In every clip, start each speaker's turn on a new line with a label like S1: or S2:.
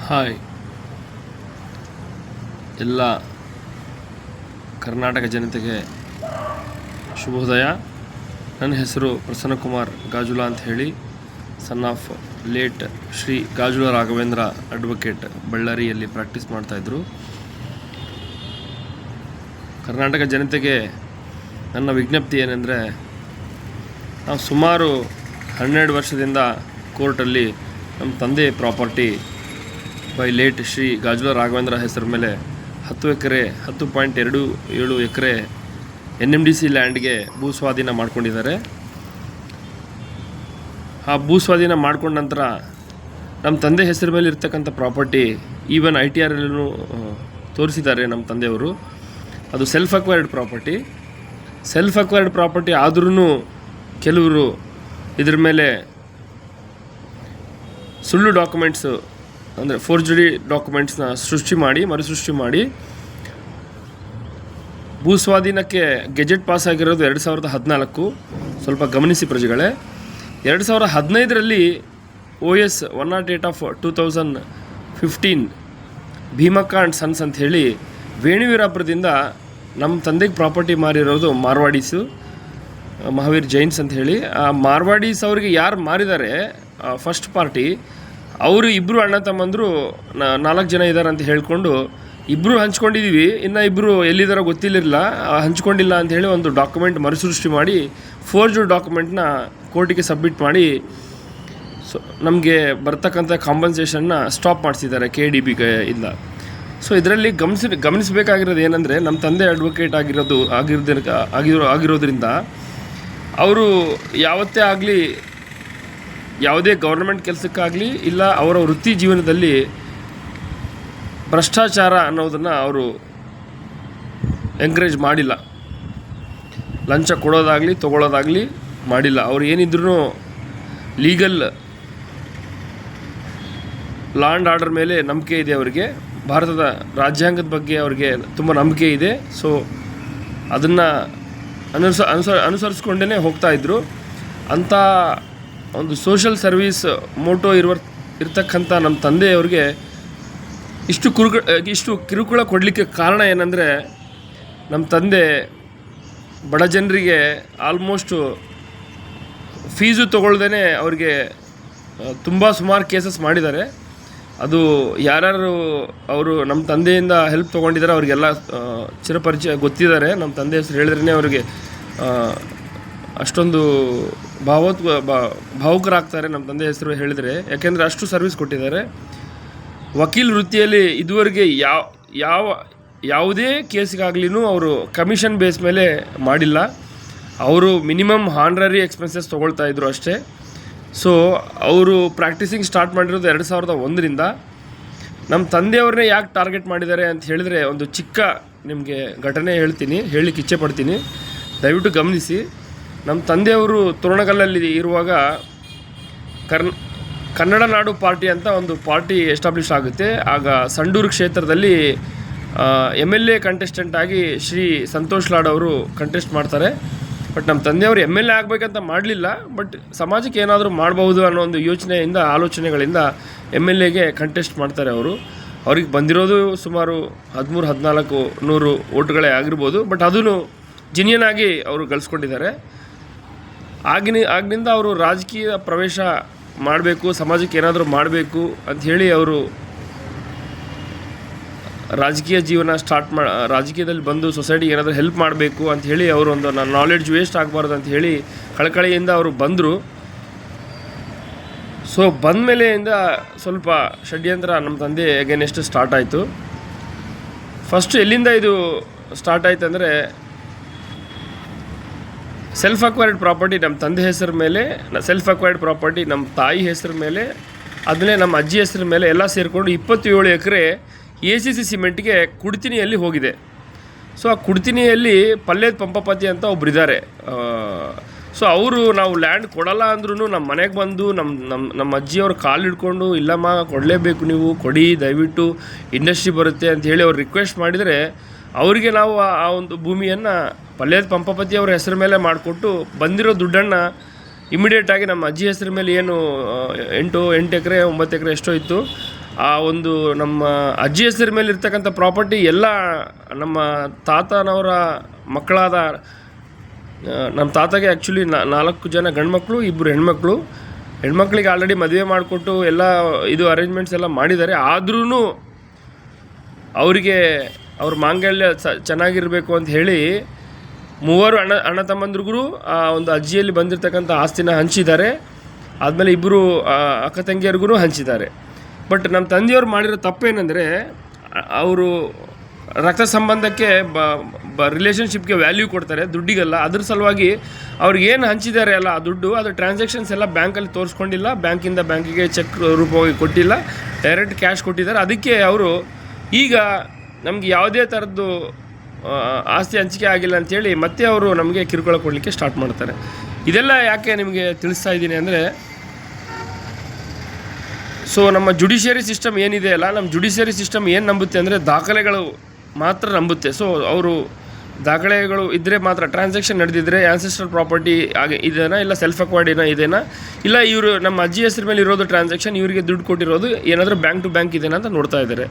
S1: Hi ಎಲ್ಲ ಕರ್ನಾಟಕ ಜನತೆಗೆ ಶುಭೋದಯ. ನನ್ನ ಹೆಸರು ಪ್ರಸನ್ನಕುಮಾರ್ ಗಾಜುಲ ಅಂತ ಹೇಳಿ, son of late Shri Gajula Raghavendra advocate, ಬಳ್ಳಾರಿಯಲ್ಲಿ ಪ್ರಾಕ್ಟೀಸ್ ಮಾಡ್ತಾಯಿದ್ರು. ಕರ್ನಾಟಕ ಜನತೆಗೆ ನನ್ನ ವಿಜ್ಞಪ್ತಿ ಏನೆಂದರೆ, ನಾವು ಸುಮಾರು 12 ವರ್ಷದಿಂದ ಕೋರ್ಟಲ್ಲಿ ನಮ್ಮ ತಂದೆ property by late Shri Gajula Raghavendra ಹೆಸರ ಮೇಲೆ 10 ಎಕರೆ 10.27 ಎಕರೆ NMDC ಲ್ಯಾಂಡ್ಗೆ ಭೂಸ್ವಾಧೀನ ಮಾಡ್ಕೊಂಡಿದ್ದಾರೆ. ಆ ಭೂಸ್ವಾಧೀನ ಮಾಡ್ಕೊಂಡ ನಂತರ ನಮ್ಮ ತಂದೆ ಹೆಸರ ಮೇಲೆ ಇರ್ತಕ್ಕಂಥ ಪ್ರಾಪರ್ಟಿ ಈವನ್ ITR ಅಲ್ಲೂ ತೋರಿಸಿದ್ದಾರೆ ನಮ್ಮ ತಂದೆಯವರು. ಅದು ಸೆಲ್ಫ್ ಅಕ್ವೈರ್ಡ್ ಪ್ರಾಪರ್ಟಿ ಆದ್ರೂ ಕೆಲವರು ಇದ್ರ ಮೇಲೆ ಸುಳ್ಳು ಡಾಕ್ಯುಮೆಂಟ್ಸು, ಅಂದರೆ ಫೋರ್ಜರಿ ಡಾಕ್ಯುಮೆಂಟ್ಸ್ನ ಮರುಸೃಷ್ಟಿ ಮಾಡಿ ಭೂಸ್ವಾಧೀನಕ್ಕೆ ಗೆಜೆಟ್ ಪಾಸ್ ಆಗಿರೋದು 2014. ಸ್ವಲ್ಪ ಗಮನಿಸಿ ಪ್ರಜೆಗಳೇ. 2015ರಲ್ಲಿ OS 108/2015 ಭೀಮಕ್ಕ ಆ್ಯಂಡ್ ಸನ್ಸ್ ಅಂತ ಹೇಳಿ ವೇಣುವೀರಾಪುರದಿಂದ ನಮ್ಮ ತಂದೆಗೆ ಪ್ರಾಪರ್ಟಿ ಮಾರಿರೋದು ಮಾರ್ವಾಡೀಸು, ಮಹಾವೀರ್ ಜೈನ್ಸ್ ಅಂತ ಹೇಳಿ. ಆ ಮಾರ್ವಾಡೀಸ್ ಅವರಿಗೆ ಯಾರು ಮಾರಿದ್ದಾರೆ ಫಸ್ಟ್ ಪಾರ್ಟಿ, ಅವರು ಇಬ್ಬರು ಅಣ್ಣ ತಮ್ಮಂದರು 4 ಜನ ಇದ್ದಾರೆ ಅಂತ ಹೇಳ್ಕೊಂಡು ಇಬ್ಬರು ಹಂಚ್ಕೊಂಡಿದ್ದೀವಿ, ಇನ್ನು ಇಬ್ಬರು ಎಲ್ಲಿದ್ದಾರೋ ಗೊತ್ತಿರಲಿಲ್ಲ, ಹಂಚ್ಕೊಂಡಿಲ್ಲ ಅಂತ ಹೇಳಿ ಒಂದು ಡಾಕ್ಯುಮೆಂಟ್ ಮರುಸೃಷ್ಟಿ ಮಾಡಿ ಫೋರ್ಜ್ಡ್ ಡಾಕ್ಯುಮೆಂಟ್ನ ಕೋರ್ಟಿಗೆ ಸಬ್ಮಿಟ್ ಮಾಡಿ ನಮಗೆ ಬರ್ತಕ್ಕಂಥ ಕಾಂಪನ್ಸೇಷನ್ನ ಸ್ಟಾಪ್ ಮಾಡಿಸಿದ್ದಾರೆ KDB ಇಂದ. ಸೊ ಇದರಲ್ಲಿ ಗಮನಿಸಬೇಕಾಗಿರೋದು ಏನಂದರೆ, ನಮ್ಮ ತಂದೆ ಅಡ್ವೊಕೇಟ್ ಆಗಿರೋದ್ರಿಂದ ಅವರು ಯಾವತ್ತೇ ಆಗಲಿ ಯಾವುದೇ ಗೌರ್ಮೆಂಟ್ ಕೆಲಸಕ್ಕಾಗಲಿ ಇಲ್ಲ ಅವರ ವೃತ್ತಿ ಜೀವನದಲ್ಲಿ ಭ್ರಷ್ಟಾಚಾರ ಅನ್ನೋದನ್ನು ಅವರು ಎಂಕರೇಜ್ ಮಾಡಿಲ್ಲ. ಲಂಚ ಕೊಡೋದಾಗಲಿ ತೊಗೊಳ್ಳೋದಾಗಲಿ ಮಾಡಿಲ್ಲ. ಅವ್ರು ಏನಿದ್ರೂ ಲೀಗಲ್ ಲಾ ಆ್ಯಂಡ್ ಆರ್ಡರ್ ಮೇಲೆ ನಂಬಿಕೆ ಇದೆ ಅವರಿಗೆ, ಭಾರತದ ರಾಜ್ಯಾಂಗದ ಬಗ್ಗೆ ಅವ್ರಿಗೆ ತುಂಬ ನಂಬಿಕೆ ಇದೆ. ಸೊ ಅದನ್ನು ಅನುಸರಿಸ್ಕೊಂಡೇ ಹೋಗ್ತಾಯಿದ್ರು. ಅಂಥ ಒಂದು ಸೋಷಲ್ ಸರ್ವೀಸ್ ಮೋಟೋ ಇರ್ತಕ್ಕಂಥ ನಮ್ಮ ತಂದೆಯವ್ರಿಗೆ ಇಷ್ಟು ಕಿರುಕುಳ ಕೊಡಲಿಕ್ಕೆ ಕಾರಣ ಏನಂದರೆ, ನಮ್ಮ ತಂದೆ ಬಡ ಜನರಿಗೆ ಆಲ್ಮೋಸ್ಟು ಫೀಸು ತೊಗೊಳ್ದೇ ಅವ್ರಿಗೆ ಸುಮಾರು ಕೇಸಸ್ ಮಾಡಿದ್ದಾರೆ. ಅದು ಯಾರ್ಯಾರು ಅವರು ನಮ್ಮ ತಂದೆಯಿಂದ ಹೆಲ್ಪ್ ತೊಗೊಂಡಿದ್ದಾರೆ ಅವ್ರಿಗೆಲ್ಲ ಚಿರಪರಿಚಯ ಗೊತ್ತಿದ್ದಾರೆ. ನಮ್ಮ ತಂದೆ ಹೆಸರು ಹೇಳಿದ್ರೇ ಅವ್ರಿಗೆ ಅಷ್ಟೊಂದು ಭಾವುಕರಾಗ್ತಾರೆ ನಮ್ಮ ತಂದೆ ಹೆಸರು ಹೇಳಿದರೆ, ಯಾಕೆಂದರೆ ಅಷ್ಟು ಸರ್ವಿಸ್ ಕೊಟ್ಟಿದ್ದಾರೆ. ವಕೀಲ ವೃತ್ತಿಯಲ್ಲಿ ಇದುವರೆಗೆ ಯಾವುದೇ ಕೇಸ್ಗಾಗ್ಲಿನೂ ಅವರು ಕಮಿಷನ್ ಬೇಸ್ ಮೇಲೆ ಮಾಡಿಲ್ಲ. ಅವರು ಮಿನಿಮಮ್ ಹಾನರರಿ ಎಕ್ಸ್ಪೆನ್ಸಸ್ ತೊಗೊಳ್ತಾಯಿದ್ರು ಅಷ್ಟೇ. ಸೊ ಅವರು ಪ್ರಾಕ್ಟೀಸಿಂಗ್ ಸ್ಟಾರ್ಟ್ ಮಾಡಿರೋದು 2001ರಿಂದ. ನಮ್ಮ ತಂದೆಯವ್ರನ್ನೇ ಯಾಕೆ ಟಾರ್ಗೆಟ್ ಮಾಡಿದ್ದಾರೆ ಅಂತ ಹೇಳಿದರೆ, ಒಂದು ಚಿಕ್ಕ ನಿಮಗೆ ಘಟನೆ ಹೇಳಲಿಕ್ಕೆ ಇಚ್ಛೆ ಪಡ್ತೀನಿ, ದಯವಿಟ್ಟು ಗಮನಿಸಿ. ನಮ್ಮ ತಂದೆಯವರು ತೋರಣಗಲ್ಲಲ್ಲಿ ಇರುವಾಗ ಕನ್ನಡ ನಾಡು ಪಾರ್ಟಿ ಅಂತ ಒಂದು ಪಾರ್ಟಿ ಎಸ್ಟಾಬ್ಲಿಷ್ ಆಗುತ್ತೆ. ಆಗ ಸಂಡೂರು ಕ್ಷೇತ್ರದಲ್ಲಿ MLA ಕಂಟೆಸ್ಟೆಂಟ್ ಆಗಿ ಶ್ರೀ ಸಂತೋಷ್ ಲಾಡ್ ಅವರು ಕಂಟೆಸ್ಟ್ ಮಾಡ್ತಾರೆ. ಬಟ್ ನಮ್ಮ ತಂದೆಯವರು MLA ಆಗಬೇಕಂತ ಮಾಡಲಿಲ್ಲ, ಬಟ್ ಸಮಾಜಕ್ಕೆ ಏನಾದರೂ ಮಾಡಬಹುದು ಅನ್ನೋ ಒಂದು ಆಲೋಚನೆಗಳಿಂದ MLAಗೆ ಕಂಟೆಸ್ಟ್ ಮಾಡ್ತಾರೆ. ಅವ್ರಿಗೆ ಬಂದಿರೋದು ಸುಮಾರು 1300-1400 ಓಟ್ಗಳೇ ಆಗಿರ್ಬೋದು, ಬಟ್ ಅದೂ ಜಿನಿಯನ್ ಆಗಿ ಅವರು ಗಳಿಸ್ಕೊಂಡಿದ್ದಾರೆ. ಆಗಿನಿಂದ ಅವರು ರಾಜಕೀಯ ಪ್ರವೇಶ ಮಾಡಬೇಕು, ಸಮಾಜಕ್ಕೆ ಏನಾದರೂ ಮಾಡಬೇಕು ಅಂಥೇಳಿ ಅವರು ರಾಜಕೀಯ ಜೀವನ ರಾಜಕೀಯದಲ್ಲಿ ಬಂದು ಸೊಸೈಟಿಗೆ ಏನಾದರೂ ಹೆಲ್ಪ್ ಮಾಡಬೇಕು ಅಂಥೇಳಿ ಅವರು ಒಂದು ನಾಲೆಡ್ಜ್ ವೇಸ್ಟ್ ಆಗಬಾರ್ದು ಅಂಥೇಳಿ ಕಳಕಳಿಯಿಂದ ಅವರು ಬಂದರು. ಸೊ ಬಂದ ಮೇಲೆಯಿಂದ ಸ್ವಲ್ಪ ಷಡ್ಯಂತ್ರ ನಮ್ಮ ತಂದೆ ಅಗೇನೆಸ್ಟ್ ಸ್ಟಾರ್ಟ್ ಆಯಿತು. ಫಸ್ಟ್ ಎಲ್ಲಿಂದ ಇದು ಸ್ಟಾರ್ಟ್ ಆಯ್ತು ಅಂದರೆ, ಸೆಲ್ಫ್ ಅಕ್ವೈರ್ಡ್ ಪ್ರಾಪರ್ಟಿ ನಮ್ಮ ತಂದೆ ಹೆಸರ ಮೇಲೆ, ಸೆಲ್ಫ್ ಅಕ್ವೈರ್ಡ್ ಪ್ರಾಪರ್ಟಿ ನಮ್ಮ ತಾಯಿ ಹೆಸರ ಮೇಲೆ, ಅದನ್ನೇ ನಮ್ಮ ಅಜ್ಜಿ ಹೆಸರ ಮೇಲೆ ಎಲ್ಲ ಸೇರಿಕೊಂಡು 27 ಎಕರೆ ACC ಸಿಮೆಂಟ್ಗೆ ಕುಡ್ತಿನಿಯಲ್ಲಿ ಹೋಗಿದೆ. ಸೊ ಆ ಕುಡ್ತಿನಿಯಲ್ಲಿ ಪಲ್ಲೇದ್ ಪಂಪಪತಿ ಅಂತ ಒಬ್ರು ಇದ್ದಾರೆ. ಸೊ ಅವರು ನಾವು ಲ್ಯಾಂಡ್ ಕೊಡಲ್ಲ ಅಂದ್ರೂ ನಮ್ಮ ಮನೆಗೆ ಬಂದು ನಮ್ಮ ಅಜ್ಜಿಯವ್ರ ಕಾಲು ಹಿಡ್ಕೊಂಡು, ಇಲ್ಲಮ್ಮ ಕೊಡಲೇಬೇಕು, ನೀವು ಕೊಡಿ ದಯವಿಟ್ಟು, ಇಂಡಸ್ಟ್ರಿ ಬರುತ್ತೆ ಅಂತ ಹೇಳಿ ಅವ್ರು ರಿಕ್ವೆಸ್ಟ್ ಮಾಡಿದರೆ, ಅವರಿಗೆ ನಾವು ಆ ಒಂದು ಭೂಮಿಯನ್ನು ಪಲ್ಲೇದ್ ಪಂಪಪತಿ ಅವರ ಹೆಸರ ಮೇಲೆ ಮಾಡಿಕೊಟ್ಟು ಬಂದಿರೋ ದುಡ್ಡನ್ನು ಇಮಿಡಿಯೇಟಾಗಿ ನಮ್ಮ ಅಜ್ಜಿ ಹೆಸರ ಮೇಲೆ ಏನು 8 ಎಕರೆ 9 ಎಕರೆ ಎಷ್ಟೋ ಇತ್ತು ಆ ಒಂದು ನಮ್ಮ ಅಜ್ಜಿ ಹೆಸರ ಮೇಲೆ ಇರ್ತಕ್ಕಂಥ ಪ್ರಾಪರ್ಟಿ ಎಲ್ಲ ನಮ್ಮ ತಾತನವರ ಮಕ್ಕಳಾದ ನಮ್ಮ ತಾತಗೆ ಆ್ಯಕ್ಚುಲಿ 4 ಜನ ಗಂಡ್ಮಕ್ಳು 2 ಹೆಣ್ಮಕ್ಳಿಗೆ ಆಲ್ರೆಡಿ ಮದುವೆ ಮಾಡಿಕೊಟ್ಟು ಎಲ್ಲ ಇದು ಅರೇಂಜ್ಮೆಂಟ್ಸ್ ಎಲ್ಲ ಮಾಡಿದ್ದಾರೆ. ಆದ್ರೂ ಅವರಿಗೆ ಅವ್ರ ಮಾಂಗಲ್ಯ ಚೆನ್ನಾಗಿರಬೇಕು ಅಂತ ಹೇಳಿ 3 ಅಣ್ಣ ತಮ್ಮಂದ್ರಿಗೂ ಆ ಒಂದು ಅಜ್ಜಿಯಲ್ಲಿ ಬಂದಿರತಕ್ಕಂಥ ಆಸ್ತಿನ ಹಂಚಿದ್ದಾರೆ. ಆದಮೇಲೆ 2 ಅಕ್ಕ ತಂಗಿಯರಿಗೂ ಹಂಚಿದ್ದಾರೆ. ಬಟ್ ನಮ್ಮ ತಂದೆಯವ್ರು ಮಾಡಿರೋ ತಪ್ಪೇನೆಂದರೆ ಅವರು ರಕ್ತ ಸಂಬಂಧಕ್ಕೆ ರಿಲೇಷನ್ಶಿಪ್ಗೆ ವ್ಯಾಲ್ಯೂ ಕೊಡ್ತಾರೆ, ದುಡ್ಡಿಗಲ್ಲ. ಅದ್ರ ಸಲುವಾಗಿ ಅವ್ರಿಗೆ ಏನು ಹಂಚಿದ್ದಾರೆ ಅಲ್ಲ ಆ ದುಡ್ಡು, ಅದು ಟ್ರಾನ್ಸಾಕ್ಷನ್ಸ್ ಎಲ್ಲ ಬ್ಯಾಂಕಲ್ಲಿ ತೋರಿಸ್ಕೊಂಡಿಲ್ಲ, ಬ್ಯಾಂಕಿಂದ ಬ್ಯಾಂಕಿಗೆ ಚೆಕ್ ರೂಪವಾಗಿ ಕೊಟ್ಟಿಲ್ಲ, ಡೈರೆಕ್ಟ್ ಕ್ಯಾಶ್ ಕೊಟ್ಟಿದ್ದಾರೆ. ಅದಕ್ಕೆ ಅವರು ಈಗ ನಮಗೆ ಯಾವುದೇ ಥರದ್ದು ಆಸ್ತಿ ಹಂಚಿಕೆ ಆಗಿಲ್ಲ ಅಂಥೇಳಿ ಮತ್ತೆ ಅವರು ನಮಗೆ ಕಿರುಕುಳ ಕೊಡಲಿಕ್ಕೆ ಸ್ಟಾರ್ಟ್ ಮಾಡ್ತಾರೆ. ಇದೆಲ್ಲ ಯಾಕೆ ನಿಮಗೆ ತಿಳಿಸ್ತಾ ಇದ್ದೀನಿ ಅಂದರೆ, ಸೊ ನಮ್ಮ ಜುಡಿಷಿಯರಿ ಸಿಸ್ಟಮ್ ಏನಿದೆ ಅಲ್ಲ, ನಮ್ಮ ಜುಡಿಷಿಯರಿ ಸಿಸ್ಟಮ್ ಏನು ನಂಬುತ್ತೆ ಅಂದರೆ ದಾಖಲೆಗಳು ಮಾತ್ರ ನಂಬುತ್ತೆ. ಸೊ ಅವರು ದಾಖಲೆಗಳು ಇದ್ದರೆ ಮಾತ್ರ, ಟ್ರಾನ್ಸಾಕ್ಷನ್ ನಡೆದಿದ್ದರೆ ಆನ್ಸೆಸ್ಟ್ರಲ್ ಪ್ರಾಪರ್ಟಿ ಇದೇನಾ ಇಲ್ಲ ಸೆಲ್ಫ್ ಅಕ್ವೈರ್ಡ್ ಇದೇನಾ ಇಲ್ಲ ಇವರು ನಮ್ಮ ಅಜ್ಜಿ ಹೆಸರು ಮೇಲೆ ಇರೋದು ಟ್ರಾನ್ಸಾಕ್ಷನ್, ಇವರಿಗೆ ದುಡ್ಡು ಕೊಟ್ಟಿರೋದು ಏನಾದರೂ ಬ್ಯಾಂಕ್ ಟು ಬ್ಯಾಂಕ್ ಇದೆನಾ ಅಂತ ನೋಡ್ತಾ ಇದ್ದಾರೆ.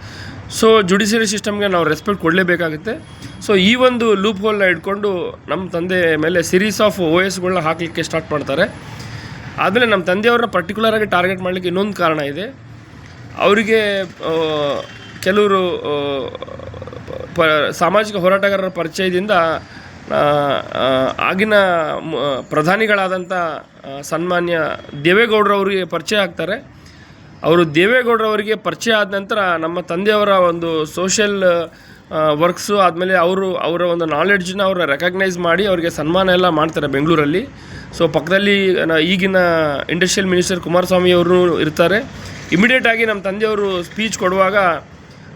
S1: ಸೊ ಜುಡಿಷಿಯರಿ ಸಿಸ್ಟಮ್ಗೆ ನಾವು ರೆಸ್ಪೆಕ್ಟ್ ಕೊಡಲೇಬೇಕಾಗುತ್ತೆ. ಸೊ ಈ ಒಂದು ಲೂಪ್ ಹೋಲ್ನ ಇಟ್ಕೊಂಡು ನಮ್ಮ ತಂದೆ ಮೇಲೆ ಸಿರೀಸ್ ಆಫ್ OSಗಳನ್ನ ಹಾಕಲಿಕ್ಕೆ ಸ್ಟಾರ್ಟ್ ಮಾಡ್ತಾರೆ. ಆದಮೇಲೆ ನಮ್ಮ ತಂದೆಯವ್ರನ್ನ ಪರ್ಟಿಕ್ಯುಲರಾಗಿ ಟಾರ್ಗೆಟ್ ಮಾಡಲಿಕ್ಕೆ ಇನ್ನೊಂದು ಕಾರಣ ಇದೆ. ಅವರಿಗೆ ಕೆಲವರು ಸಾಮಾಜಿಕ ಹೋರಾಟಗಾರರ ಪರಿಚಯದಿಂದ ಆಗಿನ ಪ್ರಧಾನಿಗಳಾದಂಥ ಸನ್ಮಾನ್ಯ ದೇವೇಗೌಡರವರಿಗೆ ಪರಿಚಯ ಆಗ್ತಾರೆ. ಅವರು ದೇವೇಗೌಡರವರಿಗೆ ಪರಿಚಯ ಆದ ನಂತರ ನಮ್ಮ ತಂದೆಯವರ ಒಂದು ಸೋಷಿಯಲ್ ವರ್ಕ್ಸು ಆದಮೇಲೆ ಅವರ ಒಂದು ನಾಲೆಡ್ಜನ್ನ ಅವ್ರನ್ನ ರೆಕಗ್ನೈಸ್ ಮಾಡಿ ಅವರಿಗೆ ಸನ್ಮಾನ ಎಲ್ಲ ಮಾಡ್ತಾರೆ ಬೆಂಗಳೂರಲ್ಲಿ. ಸೊ ಪಕ್ಕದಲ್ಲಿ ಈಗಿನ ಇಂಡಸ್ಟ್ರಿಯಲ್ ಮಿನಿಸ್ಟರ್ ಕುಮಾರಸ್ವಾಮಿ ಅವರು ಇರ್ತಾರೆ. ಇಮಿಡಿಯೇಟಾಗಿ ನಮ್ಮ ತಂದೆಯವರು ಸ್ಪೀಚ್ ಕೊಡುವಾಗ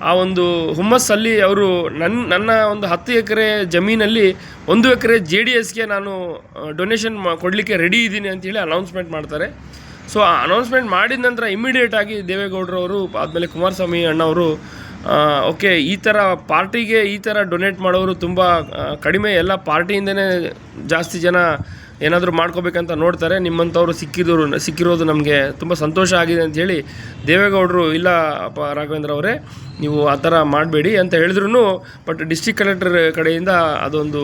S1: ಆ ಒಂದು ಹುಮ್ಮಸ್ಸಲ್ಲಿ ಅವರು ನನ್ನ ಒಂದು 10 ಎಕರೆ ಜಮೀನಲ್ಲಿ 1 ಎಕರೆ JDSಗೆ ನಾನು ಡೊನೇಷನ್ ಕೊಡಲಿಕ್ಕೆ ರೆಡಿ ಇದ್ದೀನಿ ಅಂತೇಳಿ ಅನೌನ್ಸ್ಮೆಂಟ್ ಮಾಡ್ತಾರೆ. ಸೊ ಆ ಅನೌನ್ಸ್ಮೆಂಟ್ ಮಾಡಿದ ನಂತರ ಇಮಿಡಿಯೇಟಾಗಿ ದೇವೇಗೌಡರವರು ಆದಮೇಲೆ ಕುಮಾರಸ್ವಾಮಿ ಅಣ್ಣವರು ಓಕೆ ಈ ಥರ ಪಾರ್ಟಿಗೆ ಈ ಥರ ಡೊನೇಟ್ ಮಾಡೋರು ತುಂಬ ಕಡಿಮೆ, ಎಲ್ಲ ಪಾರ್ಟಿಯಿಂದನೇ ಜಾಸ್ತಿ ಜನ ಏನಾದರೂ ಮಾಡ್ಕೋಬೇಕಂತ ನೋಡ್ತಾರೆ, ನಿಮ್ಮಂಥವ್ರು ಸಿಕ್ಕಿರೋದು ನಮಗೆ ತುಂಬ ಸಂತೋಷ ಆಗಿದೆ ಅಂಥೇಳಿ ದೇವೇಗೌಡರು ಇಲ್ಲ ರಾಘವೇಂದ್ರ ಅವರೇ ನೀವು ಆ ಥರ ಮಾಡಬೇಡಿ ಅಂತ ಹೇಳಿದ್ರು. ಬಟ್ ಡಿಸ್ಟ್ರಿಕ್ಟ್ ಕಲೆಕ್ಟರ್ ಕಡೆಯಿಂದ ಅದೊಂದು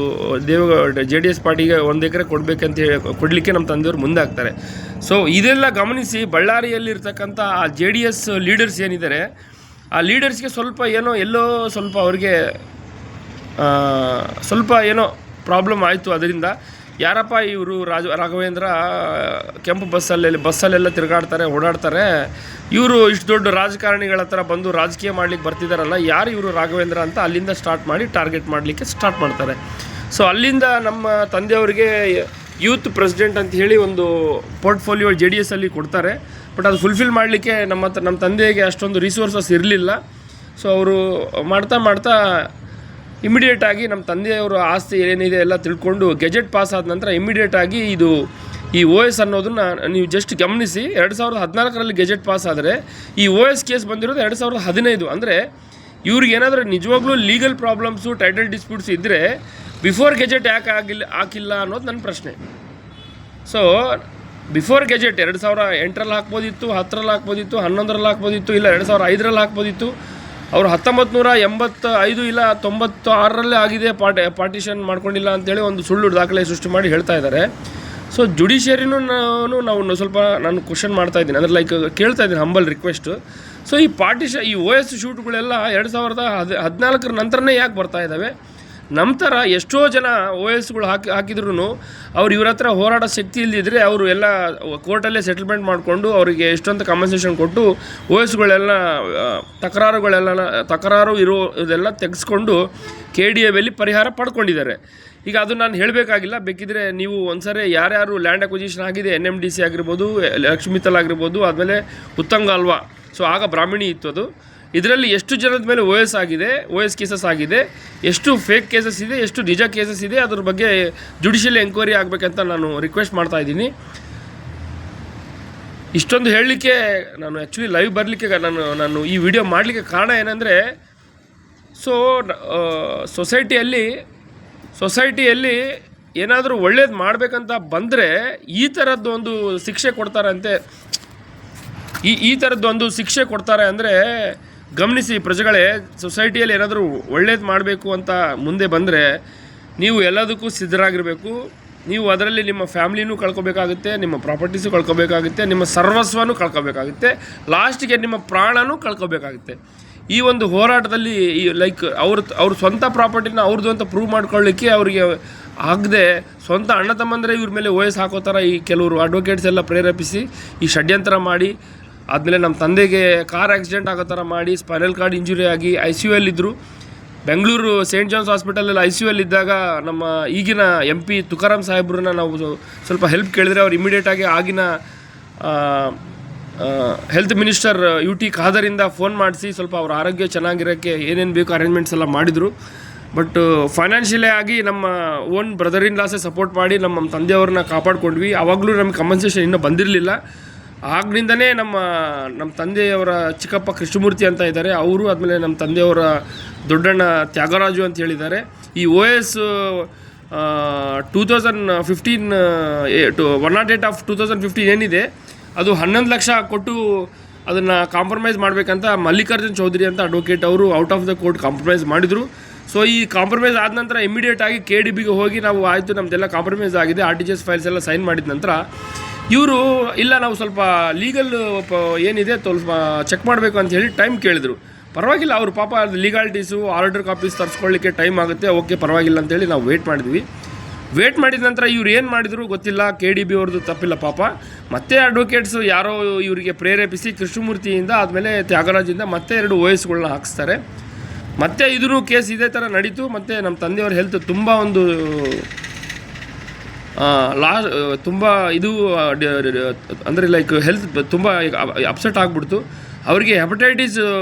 S1: JDS ಪಾರ್ಟಿಗೆ 1 ಎಕರೆ ಕೊಡಬೇಕಂತ ಕೊಡಲಿಕ್ಕೆ ನಮ್ಮ ತಂದೆಯವರು ಮುಂದೆ ಆಗ್ತಾರೆ. ಸೊ ಇದೆಲ್ಲ ಗಮನಿಸಿ ಬಳ್ಳಾರಿಯಲ್ಲಿರ್ತಕ್ಕಂಥ ಆ JDS ಲೀಡರ್ಸ್ ಏನಿದ್ದಾರೆ ಆ ಲೀಡರ್ಸ್ಗೆ ಸ್ವಲ್ಪ ಅವ್ರಿಗೆ ಸ್ವಲ್ಪ ಪ್ರಾಬ್ಲಮ್ ಆಯಿತು. ಅದರಿಂದ ಯಾರಪ್ಪ ಇವರು ರಾಘವೇಂದ್ರ ಕೆಂಪು ಬಸ್ಸಲ್ಲೆಲ್ಲ ತಿರುಗಾಡ್ತಾರೆ ಓಡಾಡ್ತಾರೆ, ಇವರು ಇಷ್ಟು ದೊಡ್ಡ ರಾಜಕಾರಣಿಗಳ ಹತ್ರ ಬಂದು ರಾಜಕೀಯ ಮಾಡ್ಲಿಕ್ಕೆ ಬರ್ತಿದ್ದಾರಲ್ಲ, ಯಾರು ಇವರು ರಾಘವೇಂದ್ರ ಅಂತ ಅಲ್ಲಿಂದ ಸ್ಟಾರ್ಟ್ ಮಾಡಿ ಟಾರ್ಗೆಟ್ ಮಾಡಲಿಕ್ಕೆ ಸ್ಟಾರ್ಟ್ ಮಾಡ್ತಾರೆ. ಸೊ ಅಲ್ಲಿಂದ ನಮ್ಮ ತಂದೆಯವರಿಗೆ ಯೂತ್ ಪ್ರೆಸಿಡೆಂಟ್ ಅಂತ ಹೇಳಿ ಒಂದು ಪೋರ್ಟ್ಫೋಲಿಯೋ JDS ಅಲ್ಲಿ ಕೊಡ್ತಾರೆ. ಬಟ್ ಅದು ಫುಲ್ಫಿಲ್ ಮಾಡಲಿಕ್ಕೆ ನಮ್ಮ ತಂದೆಗೆ ಅಷ್ಟೊಂದು ರಿಸೋರ್ಸಸ್ ಇರಲಿಲ್ಲ. ಸೊ ಅವರು ಮಾಡ್ತಾ ಇಮಿಡಿಯೇಟಾಗಿ ನಮ್ಮ ತಂದೆಯವರ ಆಸ್ತಿ ಏನಿದೆ ಎಲ್ಲ ತಿಳ್ಕೊಂಡು ಗೆಜೆಟ್ ಪಾಸ್ ಆದ ನಂತರ ಇಮಿಡಿಯೇಟಾಗಿ ಈ OS ಅನ್ನೋದನ್ನು ನೀವು ಜಸ್ಟ್ ಗಮನಿಸಿ. 2014ರಲ್ಲಿ ಗೆಜೆಟ್ ಪಾಸ್ ಆದರೆ ಈ OS ಕೇಸ್ ಬಂದಿರೋದು 2015. ಅಂದರೆ ಇವ್ರಿಗೆ ಏನಾದರೂ ನಿಜವಾಗ್ಲೂ ಲೀಗಲ್ ಪ್ರಾಬ್ಲಮ್ಸು ಟೈಟಲ್ ಡಿಸ್ಪ್ಯೂಟ್ಸ್ ಇದ್ದರೆ ಬಿಫೋರ್ ಗೆಜೆಟ್ ಯಾಕೆ ಹಾಕಿಲ್ಲ ಅನ್ನೋದು ನನ್ನ ಪ್ರಶ್ನೆ. ಸೊ ಬಿಫೋರ್ ಗೆಜೆಟ್ 2008ರಲ್ಲಿ ಹಾಕ್ಬೋದಿತ್ತು, 10ರಲ್ಲಿ ಹಾಕ್ಬೋದಿತ್ತು, 11ರಲ್ಲಿ ಹಾಕ್ಬೋದಿತ್ತು, ಇಲ್ಲ 2005ರಲ್ಲಿ ಹಾಕ್ಬೋದಿತ್ತು. ಅವರು 1985 ಇಲ್ಲ 96ರಲ್ಲೇ ಆಗಿದೆ ಪಾರ್ಟಿಷನ್ ಮಾಡ್ಕೊಂಡಿಲ್ಲ ಅಂತೇಳಿ ಒಂದು ಸುಳ್ಳು ದಾಖಲೆ ಸೃಷ್ಟಿ ಮಾಡಿ ಹೇಳ್ತಾ ಇದ್ದಾರೆ. ಸೊ ಜುಡಿಷಿಯರಿನೂ ನಾವು ಸ್ವಲ್ಪ ನಾನು ಕ್ವಶನ್ ಮಾಡ್ತಾ ಇದ್ದೀನಿ, ಅಂದರೆ ಲೈಕ್ ಕೇಳ್ತಾ ಇದ್ದೀನಿ, ಹಂಬಲ್ ರಿಕ್ವೆಸ್ಟ್. ಸೊ ಈ OS ಶೂಟ್ಗಳೆಲ್ಲ 2014 ನಂತರನೇ ಯಾಕೆ ಬರ್ತಾ ಇದ್ದಾವೆ? ನಮ್ಮ ಥರ ಎಷ್ಟೋ ಜನ OSಗಳು ಹಾಕಿದ್ರು ಅವ್ರು ಇವ್ರ ಹತ್ರ ಹೋರಾಡೋ ಶಕ್ತಿ ಇಲ್ಲದಿದ್ದರೆ ಅವರು ಎಲ್ಲ ಕೋರ್ಟಲ್ಲೇ ಸೆಟಲ್ಮೆಂಟ್ ಮಾಡಿಕೊಂಡು ಅವರಿಗೆ ಎಷ್ಟೊಂದು ಕಾಂಪನ್ಸೇಷನ್ ಕೊಟ್ಟು OSಗಳೆಲ್ಲ ತಕರಾರು ಇದೆಲ್ಲ ತೆಗೆಸ್ಕೊಂಡು KDAದಲ್ಲಿ ಪರಿಹಾರ ಪಡ್ಕೊಂಡಿದ್ದಾರೆ. ಈಗ ಅದು ನಾನು ಹೇಳಬೇಕಾಗಿಲ್ಲ, ಬೇಕಿದ್ರೆ ನೀವು ಒಂದ್ಸರಿ ಯಾರ್ಯಾರು ಲ್ಯಾಂಡ್ ಅಕ್ವಿಜಿಷನ್ ಆಗಿದೆ NMDC ಆಗಿರ್ಬೋದು, ಲಕ್ಷ್ಮೀತಲ್ ಆಗಿರ್ಬೋದು, ಆದಮೇಲೆ ಉತ್ತಂಗಾಲ್ವಾ, ಸೊ ಆಗ ಬ್ರಾಹ್ಮಣಿ ಇತ್ತು ಅದು. ಇದರಲ್ಲಿ ಎಷ್ಟು ಜನದ ಮೇಲೆ OS ಕೇಸಸ್ ಆಗಿದೆ, ಎಷ್ಟು ಫೇಕ್ ಕೇಸಸ್ ಇದೆ, ಎಷ್ಟು ನಿಜ ಕೇಸಸ್ ಇದೆ, ಅದ್ರ ಬಗ್ಗೆ ಜುಡಿಷಿಯಲ್ ಎಂಕ್ವೈರಿ ಆಗಬೇಕಂತ ನಾನು ರಿಕ್ವೆಸ್ಟ್ ಮಾಡ್ತಾ ಇದ್ದೀನಿ. ಇಷ್ಟೊಂದು ಹೇಳಲಿಕ್ಕೆ ನಾನು ಆ್ಯಕ್ಚುಲಿ ಲೈವ್ ಬರಲಿಕ್ಕೆ ನಾನು ಈ ವಿಡಿಯೋ ಮಾಡಲಿಕ್ಕೆ ಕಾರಣ ಏನಂದರೆ, ಸೊ ಸೊಸೈಟಿಯಲ್ಲಿ ಏನಾದರೂ ಒಳ್ಳೇದು ಮಾಡಬೇಕಂತ ಬಂದರೆ ಈ ಥರದ್ದು ಒಂದು ಶಿಕ್ಷೆ ಕೊಡ್ತಾರಂತೆ. ಈ ಥರದ್ದು ಒಂದು ಶಿಕ್ಷೆ ಕೊಡ್ತಾರೆ ಅಂದರೆ ಗಮನಿಸಿ ಪ್ರಜೆಗಳೇ. ಸೊಸೈಟಿಯಲ್ಲಿ ಏನಾದರೂ ಒಳ್ಳೇದು ಮಾಡಬೇಕು ಅಂತ ಮುಂದೆ ಬಂದರೆ ನೀವು ಎಲ್ಲದಕ್ಕೂ ಸಿದ್ಧರಾಗಿರಬೇಕು. ನೀವು ಅದರಲ್ಲಿ ನಿಮ್ಮ ಫ್ಯಾಮ್ಲಿನೂ ಕಳ್ಕೊಬೇಕಾಗುತ್ತೆ, ನಿಮ್ಮ ಪ್ರಾಪರ್ಟೀಸು ಕಳ್ಕೊಬೇಕಾಗುತ್ತೆ, ನಿಮ್ಮ ಸರ್ವಸ್ವನೂ ಕಳ್ಕೊಬೇಕಾಗುತ್ತೆ, ಲಾಸ್ಟಿಗೆ ನಿಮ್ಮ ಪ್ರಾಣನೂ ಕಳ್ಕೊಬೇಕಾಗುತ್ತೆ. ಈ ಒಂದು ಹೋರಾಟದಲ್ಲಿ ಅವ್ರ ಸ್ವಂತ ಪ್ರಾಪರ್ಟಿನ ಅವ್ರದ್ದು ಅಂತ ಪ್ರೂವ್ ಮಾಡ್ಕೊಳ್ಳಿಕ್ಕೆ ಅವರಿಗೆ ಆಗದೆ ಸ್ವಂತ ಅಣ್ಣ ತಮ್ಮಂದರೆ ಇವ್ರ ಮೇಲೆ ವಯಸ್ಸು ಹಾಕೋ ಥರ ಈ ಕೆಲವರು ಅಡ್ವೊಕೇಟ್ಸ್ ಎಲ್ಲ ಪ್ರೇರೇಪಿಸಿ ಈ ಷಡ್ಯಂತ್ರ ಮಾಡಿ, ಆದಮೇಲೆ ನಮ್ಮ ತಂದೆಗೆ ಕಾರ್ ಆಕ್ಸಿಡೆಂಟ್ ಆಗೋ ಥರ ಮಾಡಿ ಸ್ಪೈನಲ್ ಕಾರ್ಡ್ ಇಂಜುರಿ ಆಗಿ ICU ಇದ್ದರು. ಬೆಂಗಳೂರು ಸೇಂಟ್ ಜಾನ್ಸ್ ಹಾಸ್ಪಿಟಲಲ್ಲಿ ICU ಇದ್ದಾಗ ನಮ್ಮ ಈಗಿನ MP ತುಕಾರಾಮ್ ಸಾಹೇಬ್ರನ್ನ ನಾವು ಸ್ವಲ್ಪ ಹೆಲ್ಪ್ ಕೇಳಿದ್ರೆ ಅವ್ರು ಇಮಿಡಿಯೇಟಾಗಿ ಆಗಿನ ಹೆಲ್ತ್ ಮಿನಿಸ್ಟರ್ UT ಖಾದರಿಂದ ಫೋನ್ ಮಾಡಿಸಿ ಸ್ವಲ್ಪ ಅವ್ರ ಆರೋಗ್ಯ ಚೆನ್ನಾಗಿರೋಕ್ಕೆ ಏನೇನು ಬೇಕು ಅರೇಂಜ್ಮೆಂಟ್ಸ್ ಎಲ್ಲ ಮಾಡಿದರು. ಬಟ್ ಫೈನಾನ್ಷಿಯಲಿ ಆಗಿ ನಮ್ಮ ಓನ್ ಬ್ರದರ್ ಇನ್ ಲಾಸೇ ಸಪೋರ್ಟ್ ಮಾಡಿ ನಮ್ಮ ತಂದೆಯವ್ರನ್ನ ಕಾಪಾಡ್ಕೊಂಡ್ವಿ. ಆವಾಗಲೂ ನಮಗೆ ಕಂಪನ್ಸೇಷನ್ ಇನ್ನೂ ಬಂದಿರಲಿಲ್ಲ. ಆಗ್ನಿಂದನೇ ನಮ್ಮ ತಂದೆಯವರ ಚಿಕ್ಕಪ್ಪ ಕೃಷ್ಣಮೂರ್ತಿ ಅಂತ ಇದ್ದಾರೆ, ಅವರು ಆದಮೇಲೆ ನಮ್ಮ ತಂದೆಯವರ ದೊಡ್ಡಣ್ಣ ತ್ಯಾಗರಾಜು ಅಂತ ಹೇಳಿದ್ದಾರೆ. ಈ OS 2015 108 ಆಫ್ 2015 ಏನಿದೆ ಅದು 11 ಲಕ್ಷ ಕೊಟ್ಟು ಅದನ್ನು ಕಾಂಪ್ರಮೈಸ್ ಮಾಡಬೇಕಂತ ಮಲ್ಲಿಕಾರ್ಜುನ್ ಚೌಧರಿ ಅಂತ ಅಡ್ವೊಕೇಟ್ ಅವರು out of the court compromise ಮಾಡಿದರು. ಸೊ ಈ ಕಾಂಪ್ರಮೈಸ್ ಆದ ನಂತರ ಇಮಿಡಿಯೇಟಾಗಿ KDBಗೆ ಹೋಗಿ ನಾವು ಆಯಿತು ನಮ್ಮದೆಲ್ಲ ಕಾಂಪ್ರಮೈಸ್ ಆಗಿದೆ, RTGS ಫೈಲ್ಸ್ ಎಲ್ಲ ಸೈನ್ ಮಾಡಿದ ನಂತರ ಇವರು ಇಲ್ಲ ನಾವು ಸ್ವಲ್ಪ ಲೀಗಲ್ ಏನಿದೆ ಸ್ವಲ್ಪ ಚೆಕ್ ಮಾಡಬೇಕು ಅಂತ ಹೇಳಿ ಟೈಮ್ ಕೇಳಿದರು. ಪರವಾಗಿಲ್ಲ, ಅವರು ಪಾಪ ಲೀಗಾಲಿಟೀಸು ಆರ್ಡರ್ ಕಾಪೀಸ್ ತರಿಸ್ಕೊಳ್ಳಿಕ್ಕೆ ಟೈಮ್ ಆಗುತ್ತೆ, ಓಕೆ ಪರವಾಗಿಲ್ಲ ಅಂತೇಳಿ ನಾವು ವೇಟ್ ಮಾಡಿದ್ವಿ. ವೇಟ್ ಮಾಡಿದ ನಂತರ ಇವ್ರು ಏನು ಮಾಡಿದ್ರು ಗೊತ್ತಿಲ್ಲ, KDB ಅವ್ರದ್ದು ತಪ್ಪಿಲ್ಲ ಪಾಪ. ಮತ್ತೆ ಅಡ್ವೊಕೇಟ್ಸು ಯಾರೋ ಇವರಿಗೆ ಪ್ರೇರೇಪಿಸಿ ಕೃಷ್ಣಮೂರ್ತಿಯಿಂದ ಆದಮೇಲೆ ತ್ಯಾಗರಾಜಿಂದ ಮತ್ತೆ 2 OSಗಳನ್ನ ಹಾಕಿಸ್ತಾರೆ. ಮತ್ತೆ ಇದೂ ಕೇಸ್ ಇದೇ ಥರ ನಡೀತು. ಮತ್ತು ನಮ್ಮ ತಂದೆಯವ್ರ ಹೆಲ್ತ್ ತುಂಬ ಒಂದು ತುಂಬ ಇದು ಅಂದರೆ ಹೆಲ್ತ್ ತುಂಬ ಅಪ್ಸೆಟ್ ಆಗಿಬಿಡ್ತು. ಅವರಿಗೆ ಹೆಪಟೈಟಿಸ್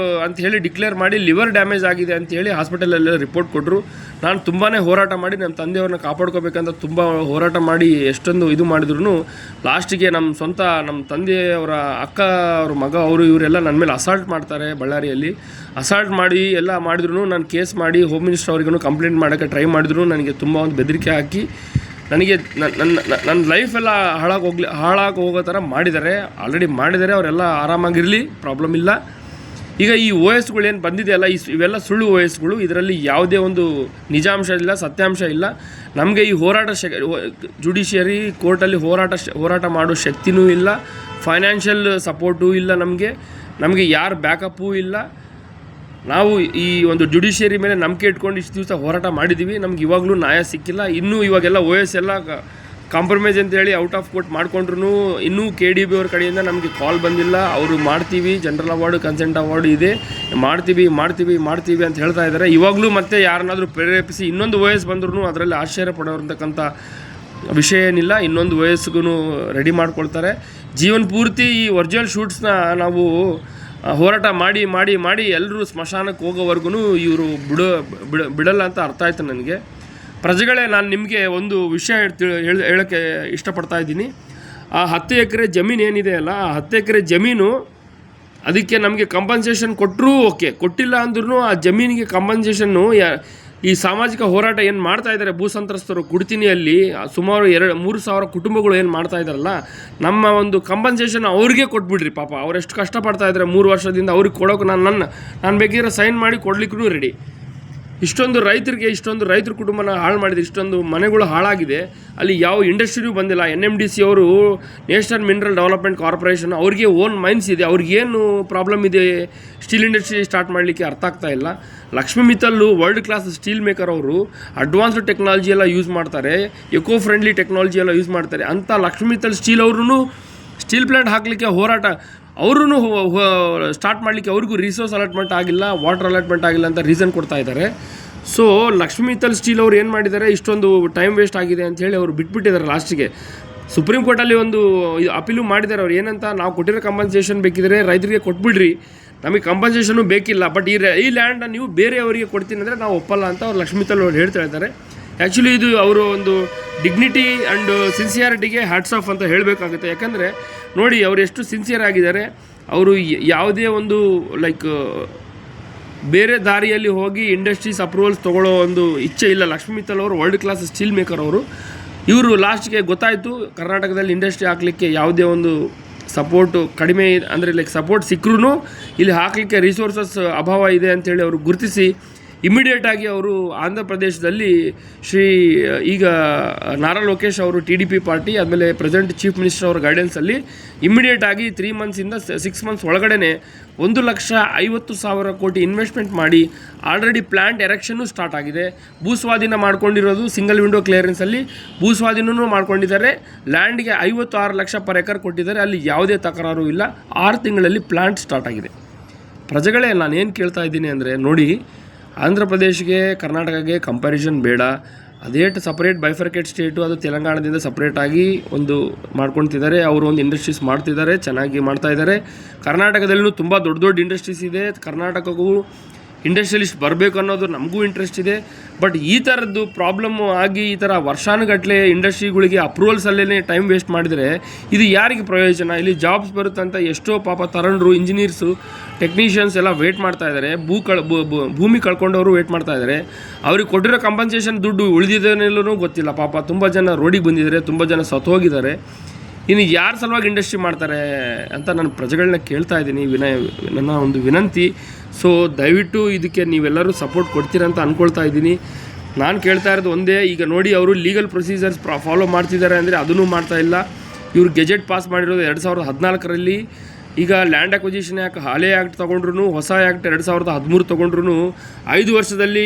S1: ಅಂತ ಹೇಳಿ ಡಿಕ್ಲೇರ್ ಮಾಡಿ ಲಿವರ್ ಡ್ಯಾಮೇಜ್ ಆಗಿದೆ ಅಂಥೇಳಿ ಹಾಸ್ಪಿಟಲಲ್ಲೆಲ್ಲ ರಿಪೋರ್ಟ್ ಕೊಟ್ಟರು. ನಾನು ತುಂಬಾ ಹೋರಾಟ ಮಾಡಿ ನಮ್ಮ ತಂದೆಯವ್ರನ್ನ ಕಾಪಾಡ್ಕೋಬೇಕಂತ ತುಂಬ ಹೋರಾಟ ಮಾಡಿ ಎಷ್ಟೊಂದು ಇದು ಮಾಡಿದ್ರು ಲಾಸ್ಟಿಗೆ ನಮ್ಮ ತಂದೆಯವರ ಅಕ್ಕ ಅವ್ರ ಮಗ ಇವರೆಲ್ಲ ನನ್ನ ಮೇಲೆ ಅಸಾಲ್ಟ್ ಮಾಡ್ತಾರೆ. ಬಳ್ಳಾರಿಯಲ್ಲಿ ಅಸಾಲ್ಟ್ ಮಾಡಿ ಎಲ್ಲ ಮಾಡಿದ್ರು. ನಾನು ಕೇಸ್ ಮಾಡಿ ಹೋಮ್ ಮಿನಿಸ್ಟರ್ ಅವ್ರಿಗೂ ಕಂಪ್ಲೇಂಟ್ ಮಾಡೋಕ್ಕೆ ಟ್ರೈ ಮಾಡಿದ್ರು. ನನಗೆ ತುಂಬ ಒಂದು ಬೆದರಿಕೆ ಹಾಕಿ ನನಗೆ ನನ್ನ ಲೈಫೆಲ್ಲ ಹಾಳಾಗಿ ಹೋಗೋ ಥರ ಮಾಡಿದ್ದಾರೆ. ಆಲ್ರೆಡಿ ಮಾಡಿದ್ದಾರೆ, ಅವರೆಲ್ಲ ಆರಾಮಾಗಿರಲಿ, ಪ್ರಾಬ್ಲಮ್ ಇಲ್ಲ. ಈಗ ಈ OSಗಳು ಏನು ಬಂದಿದೆಯಲ್ಲ ಇವೆಲ್ಲ ಸುಳ್ಳು OSಗಳು. ಇದರಲ್ಲಿ ಯಾವುದೇ ಒಂದು ನಿಜಾಂಶ ಇಲ್ಲ, ಸತ್ಯಾಂಶ ಇಲ್ಲ. ನಮಗೆ ಈ ಹೋರಾಟ ಜುಡಿಷಿಯರಿ ಕೋರ್ಟಲ್ಲಿ ಹೋರಾಟ ಮಾಡೋ ಶಕ್ತಿನೂ ಇಲ್ಲ, ಫೈನಾನ್ಷಿಯಲ್ ಸಪೋರ್ಟೂ ಇಲ್ಲ, ನಮಗೆ ಯಾರ ಬ್ಯಾಕಪ್ಪೂ ಇಲ್ಲ. ನಾವು ಈ ಒಂದು ಜುಡಿಷಿಯರಿ ಮೇಲೆ ನಂಬಿಕೆ ಇಟ್ಕೊಂಡು ಇಷ್ಟು ದಿವಸ ಹೋರಾಟ ಮಾಡಿದ್ದೀವಿ, ನಮ್ಗೆ ಇವಾಗಲೂ ನ್ಯಾಯ ಸಿಕ್ಕಿಲ್ಲ. ಇನ್ನೂ ಇವಾಗೆಲ್ಲ OS ಎಲ್ಲ ಕಾಂಪ್ರಮೈಸ್ ಅಂತೇಳಿ ಔಟ್ ಆಫ್ ಕೋರ್ಟ್ ಮಾಡ್ಕೊಂಡ್ರು ಇನ್ನೂ KDB ಅವ್ರ ಕಡೆಯಿಂದ ನಮಗೆ ಕಾಲ್ ಬಂದಿಲ್ಲ. ಅವರು ಮಾಡ್ತೀವಿ, ಜನರಲ್ ಅವಾರ್ಡು ಕನ್ಸೆಂಟ್ ಅವಾರ್ಡು ಇದೆ, ಮಾಡ್ತೀವಿ ಅಂತ ಹೇಳ್ತಾ ಇದ್ದಾರೆ. ಇವಾಗಲೂ ಮತ್ತೆ ಯಾರನ್ನಾದರೂ ಪ್ರೇರೇಪಿಸಿ ಇನ್ನೊಂದು OS ಬಂದ್ರೂ ಅದರಲ್ಲಿ ಆಶ್ಚರ್ಯ ಪಡೋರ್ತಕ್ಕಂಥ ವಿಷಯ ಏನಿಲ್ಲ. ಇನ್ನೊಂದು OSಗೂ ರೆಡಿ ಮಾಡ್ಕೊಳ್ತಾರೆ. ಜೀವನ ಪೂರ್ತಿ ಈ ಒರಿಜಿನಲ್ ಶೂಟ್ಸ್ನ ನಾವು ಹೋರಾಟ ಮಾಡಿ ಎಲ್ಲರೂ ಸ್ಮಶಾನಕ್ಕೆ ಹೋಗೋವರೆಗೂ ಇವರು ಬಿಡಲ್ಲ ಅಂತ ಅರ್ಥ ಆಯ್ತು ನನಗೆ. ಪ್ರಜೆಗಳೇ, ನಾನು ನಿಮಗೆ ಒಂದು ವಿಷಯ ಹೇಳೋಕ್ಕೆ ಇಷ್ಟಪಡ್ತಾ ಇದ್ದೀನಿ. ಆ 10 ಎಕರೆ ಜಮೀನು ಏನಿದೆ ಅಲ್ಲ, ಆ 10 ಎಕರೆ ಜಮೀನು ಅದಕ್ಕೆ ನಮಗೆ ಕಂಪನ್ಸೇಷನ್ ಕೊಟ್ಟರೂ ಓಕೆ, ಕೊಟ್ಟಿಲ್ಲ ಅಂದ್ರೂ ಆ ಜಮೀನಿಗೆ ಕಂಪನ್ಸೇಷನ್ನು ಈ ಸಾಮಾಜಿಕ ಹೋರಾಟ ಏನು ಮಾಡ್ತಾ ಇದ್ದಾರೆ ಭೂ ಸಂತ್ರಸ್ತರು ಕುಡ್ತಿನಿಯಲ್ಲಿ ಸುಮಾರು 3,000 ಕುಟುಂಬಗಳು ಏನು ಮಾಡ್ತಾ ಇದ್ದಾರಲ್ಲ, ನಮ್ಮ ಒಂದು ಕಂಪನ್ಸೇಷನ್ ಅವ್ರಿಗೆ ಕೊಟ್ಬಿಡ್ರಿ. ಪಾಪ ಅವರೆಷ್ಟು ಕಷ್ಟಪಡ್ತಾ ಇದ್ದಾರೆ 3 ವರ್ಷದಿಂದ, ಅವ್ರಿಗೆ ಕೊಡೋಕೆ ನಾನು ಬೇಕಿದ್ರೆ ಸೈನ್ ಮಾಡಿ ಕೊಡ್ಲಿಕ್ಕೂ ರೆಡಿ. ಇಷ್ಟೊಂದು ರೈತರ ಕುಟುಂಬನ ಹಾಳು ಮಾಡಿದೆ, ಇಷ್ಟೊಂದು ಮನೆಗಳು ಹಾಳಾಗಿದೆ. ಅಲ್ಲಿ ಯಾವ ಇಂಡಸ್ಟ್ರಿಯೂ ಬಂದಿಲ್ಲ. NMDC ಅವರು ನ್ಯಾಷನಲ್ ಮಿನರಲ್ ಡೆವಲಪ್ಮೆಂಟ್ ಕಾರ್ಪೊರೇಷನ್, ಅವ್ರಿಗೆ ಓನ್ ಮೈನ್ಸ್ ಇದೆ, ಅವ್ರಿಗೇನು ಪ್ರಾಬ್ಲಮ್ ಇದೆ ಸ್ಟೀಲ್ ಇಂಡಸ್ಟ್ರಿ ಸ್ಟಾರ್ಟ್ ಮಾಡಲಿಕ್ಕೆ ಅರ್ಥ ಆಗ್ತಾ ಇಲ್ಲ. ಲಕ್ಷ್ಮೀ ಮಿತ್ತಲ್ಲು ವರ್ಲ್ಡ್ ಕ್ಲಾಸ್ ಸ್ಟೀಲ್ ಮೇಕರ್ ಅವರು ಅಡ್ವಾನ್ಸ್ಡ್ ಟೆಕ್ನಾಲಜಿ ಎಲ್ಲ ಯೂಸ್ ಮಾಡ್ತಾರೆ, ಎಕೋ ಫ್ರೆಂಡ್ಲಿ ಟೆಕ್ನಾಲಜಿ ಎಲ್ಲ ಯೂಸ್ ಮಾಡ್ತಾರೆ. ಅಂಥ ಲಕ್ಷ್ಮೀ ಮಿತ್ತಲ್ ಸ್ಟೀಲ್ ಅವ್ರೂ ಸ್ಟೀಲ್ ಪ್ಲ್ಯಾಂಟ್ ಹಾಕಲಿಕ್ಕೆ ಹೋರಾಟ ಅವರು ಸ್ಟಾರ್ಟ್ ಮಾಡಲಿಕ್ಕೆ ಅವ್ರಿಗೂ ರಿಸೋರ್ಸ್ ಅಲಾಟ್ಮೆಂಟ್ ಆಗಿಲ್ಲ, ವಾಟರ್ ಅಲಾಟ್ಮೆಂಟ್ ಆಗಿಲ್ಲ ಅಂತ ರೀಸನ್ ಕೊಡ್ತಾ ಇದ್ದಾರೆ. ಸೊ ಲಕ್ಷ್ಮೀ ಮಿತ್ತಲ್ ಸ್ಟೀಲ್ ಅವ್ರು ಏನು ಮಾಡಿದ್ದಾರೆ, ಇಷ್ಟೊಂದು ಟೈಮ್ ವೇಸ್ಟ್ ಆಗಿದೆ ಅಂಥೇಳಿ ಅವರು ಬಿಟ್ಬಿಟ್ಟಿದ್ದಾರೆ. ಲಾಸ್ಟಿಗೆ ಸುಪ್ರೀಂ ಕೋರ್ಟಲ್ಲಿ ಒಂದು ಅಪೀಲು ಮಾಡಿದ್ದಾರೆ. ಅವ್ರು ಏನಂತ, ನಾವು ಕೊಟ್ಟಿರೋ ಕಂಪನ್ಸೇಷನ್ ಬೇಕಿದ್ರೆ ರೈತರಿಗೆ ಕೊಟ್ಬಿಡ್ರಿ, ನಮಗೆ ಕಂಪನ್ಸೇಷನು ಬೇಕಿಲ್ಲ, ಬಟ್ ಈ ಲ್ಯಾಂಡನ್ನ ನೀವು ಬೇರೆಯವರಿಗೆ ಕೊಡ್ತೀನಿ ಅಂದರೆ ನಾವು ಒಪ್ಪಲ್ಲ ಅಂತ ಅವ್ರು ಲಕ್ಷ್ಮೀ ಮಿತ್ತಲ್ ಅವ್ರು ಹೇಳ್ತಾ ಇದ್ದಾರೆ. ಆ್ಯಕ್ಚುಲಿ ಇದು ಅವರು ಒಂದು ಡಿಗ್ನಿಟಿ ಆ್ಯಂಡ್ ಸಿನ್ಸಿಯಾರಿಟಿಗೆ ಹ್ಯಾಟ್ಸ್ ಆಫ್ ಅಂತ ಹೇಳಬೇಕಾಗುತ್ತೆ. ಯಾಕಂದರೆ ನೋಡಿ ಅವ್ರು ಎಷ್ಟು ಸಿನ್ಸಿಯರ್ ಆಗಿದ್ದಾರೆ. ಅವರು ಯಾವುದೇ ಒಂದು ಬೇರೆ ದಾರಿಯಲ್ಲಿ ಹೋಗಿ ಇಂಡಸ್ಟ್ರೀಸ್ ಅಪ್ರೂವಲ್ಸ್ ತೊಗೊಳ್ಳೋ ಒಂದು ಇಚ್ಛೆ ಇಲ್ಲ. ಲಕ್ಷ್ಮೀ ಮಿತ್ತಲ್ ಅವರು ವರ್ಲ್ಡ್ ಕ್ಲಾಸ್ ಸ್ಟೀಲ್ ಮೇಕರ್ ಅವರು. ಇವರು ಲಾಸ್ಟ್ಗೆ ಗೊತ್ತಾಯಿತು ಕರ್ನಾಟಕದಲ್ಲಿ ಇಂಡಸ್ಟ್ರಿ ಹಾಕಲಿಕ್ಕೆ ಯಾವುದೇ ಒಂದು ಸಪೋರ್ಟು ಕಡಿಮೆ ಅಂದರೆ ಲೈಕ್ ಸಪೋರ್ಟ್ ಸಿಕ್ಕರೂ ಇಲ್ಲಿ ಹಾಕಲಿಕ್ಕೆ ರಿಸೋರ್ಸಸ್ ಅಭಾವ ಇದೆ ಅಂತೇಳಿ ಅವರು ಗುರುತಿಸಿ ಇಮಿಡಿಯೇಟಾಗಿ ಅವರು ಆಂಧ್ರ ಪ್ರದೇಶದಲ್ಲಿ ಈಗ ನಾರಾ ಲೋಕೇಶ್ ಅವರು TDP ಪಾರ್ಟಿ ಆದಮೇಲೆ ಪ್ರೆಸೆಂಟ್ ಚೀಫ್ ಮಿನಿಸ್ಟರ್ ಅವರ ಗೈಡೆನ್ಸಲ್ಲಿ ಇಮಿಡಿಯೇಟಾಗಿ 3 ಮಂತ್ಸಿಂದ 6 ಮಂತ್ಸ್ ಒಳಗಡೆ 1,50,000 ಕೋಟಿ ಇನ್ವೆಸ್ಟ್ಮೆಂಟ್ ಮಾಡಿ ಆಲ್ರೆಡಿ ಪ್ಲ್ಯಾಂಟ್ ಎರೆಕ್ಷನ್ನು ಸ್ಟಾರ್ಟ್ ಆಗಿದೆ. ಭೂಸ್ವಾಧೀನ ಮಾಡ್ಕೊಂಡಿರೋದು ಸಿಂಗಲ್ ವಿಂಡೋ ಕ್ಲಿಯರೆನ್ಸಲ್ಲಿ ಭೂಸ್ವಾಧೀನೂ ಮಾಡ್ಕೊಂಡಿದ್ದಾರೆ. ಲ್ಯಾಂಡ್ಗೆ 56 ಲಕ್ಷ ಪರ್ ಎಕರ್ ಕೊಟ್ಟಿದ್ದಾರೆ. ಅಲ್ಲಿ ಯಾವುದೇ ತಕರಾರು ಇಲ್ಲ. 6 ತಿಂಗಳಲ್ಲಿ ಪ್ಲ್ಯಾಂಟ್ ಸ್ಟಾರ್ಟ್ ಆಗಿದೆ. ಪ್ರಜೆಗಳೇ, ನಾನೇನು ಕೇಳ್ತಾ ಇದ್ದೀನಿ ಅಂದರೆ, ನೋಡಿ, ಆಂಧ್ರ ಪ್ರದೇಶಕ್ಕೆ ಕರ್ನಾಟಕಕ್ಕೆ ಕಂಪ್ಯಾರಿಸನ್ ಬೇಡ. ಅದೇ ಸಪ್ರೇಟ್ ಬೈಫರ್ಕೇಟ್ ಸ್ಟೇಟು, ಅದು ತೆಲಂಗಾಣದಿಂದ ಸಪ್ರೇಟಾಗಿ ಒಂದು ಮಾಡ್ಕೊಳ್ತಿದ್ದಾರೆ. ಅವರು ಒಂದು ಇಂಡಸ್ಟ್ರೀಸ್ ಮಾಡ್ತಿದ್ದಾರೆ, ಚೆನ್ನಾಗಿ ಮಾಡ್ತಾಯಿದ್ದಾರೆ. ಕರ್ನಾಟಕದಲ್ಲೂ ತುಂಬ ದೊಡ್ಡ ದೊಡ್ಡ ಇಂಡಸ್ಟ್ರೀಸ್ ಇದೆ. ಕರ್ನಾಟಕಕ್ಕೂ ಇಂಡಸ್ಟ್ರಿಯಲಿಸ್ಟ್ ಬರಬೇಕು ಅನ್ನೋದು ನಮಗೂ ಇಂಟ್ರೆಸ್ಟ್ ಇದೆ. ಬಟ್ ಈ ಥರದ್ದು ಪ್ರಾಬ್ಲಮ್ಮು ಆಗಿ ಈ ಥರ ವರ್ಷಾನುಗಟ್ಟಲೆ ಇಂಡಸ್ಟ್ರಿಗಳಿಗೆ ಅಪ್ರೂವಲ್ಸಲ್ಲೇ ಟೈಮ್ ವೇಸ್ಟ್ ಮಾಡಿದರೆ ಇದು ಯಾರಿಗೆ ಪ್ರಯೋಜನ? ಇಲ್ಲಿ ಜಾಬ್ಸ್ ಬರುತ್ತಂತ ಎಷ್ಟೋ ಪಾಪ ತರುಣರು, ಇಂಜಿನಿಯರ್ಸು, ಟೆಕ್ನಿಷಿಯನ್ಸ್ ಎಲ್ಲ ವೇಟ್ ಮಾಡ್ತಾ ಇದ್ದಾರೆ. ಭೂಮಿ ಕಳ್ಕೊಂಡವರು ವೇಟ್ ಮಾಡ್ತಾ ಇದ್ದಾರೆ. ಅವ್ರಿಗೆ ಕೊಟ್ಟಿರೋ ಕಂಪನ್ಸೇಷನ್ ದುಡ್ಡು ಉಳಿದಿದ್ದೇನೆಲ್ಲೂ ಗೊತ್ತಿಲ್ಲ. ಪಾಪ ತುಂಬ ಜನ ರೋಡಿಗೆ ಬಂದಿದ್ದಾರೆ, ತುಂಬ ಜನ ಸತ್ತೋಗಿದ್ದಾರೆ. ಇನ್ನು ಯಾರ ಸಲುವಾಗಿ ಇಂಡಸ್ಟ್ರಿ ಮಾಡ್ತಾರೆ ಅಂತ ನಾನು ಪ್ರಜೆಗಳನ್ನ ಕೇಳ್ತಾ ಇದ್ದೀನಿ. ನನ್ನ ಒಂದು ವಿನಂತಿ. ಸೊ ದಯವಿಟ್ಟು ಇದಕ್ಕೆ ನೀವೆಲ್ಲರೂ ಸಪೋರ್ಟ್ ಕೊಡ್ತೀರಾ ಅಂತ ಅಂದ್ಕೊಳ್ತಾ ಇದ್ದೀನಿ. ನಾನು ಕೇಳ್ತಾ ಇರೋದು ಒಂದೇ, ಈಗ ನೋಡಿ, ಅವರು ಲೀಗಲ್ ಪ್ರೊಸೀಜರ್ಸ್ ಫಾಲೋ ಮಾಡ್ತಿದ್ದಾರೆ ಅಂದರೆ ಅದನ್ನೂ ಮಾಡ್ತಾ ಇಲ್ಲ. ಇವರು ಗೆಜೆಟ್ ಪಾಸ್ ಮಾಡಿರೋದು 2014ರಲ್ಲಿ. ಈಗ ಲ್ಯಾಂಡ್ ಅಕ್ವಿಜಿಷನ್ ಹಳೆ ಆ್ಯಕ್ಟ್ ತೊಗೊಂಡ್ರು, ಹೊಸ ಆ್ಯಕ್ಟ್ 2013 ತೊಗೊಂಡ್ರು 5 ವರ್ಷದಲ್ಲಿ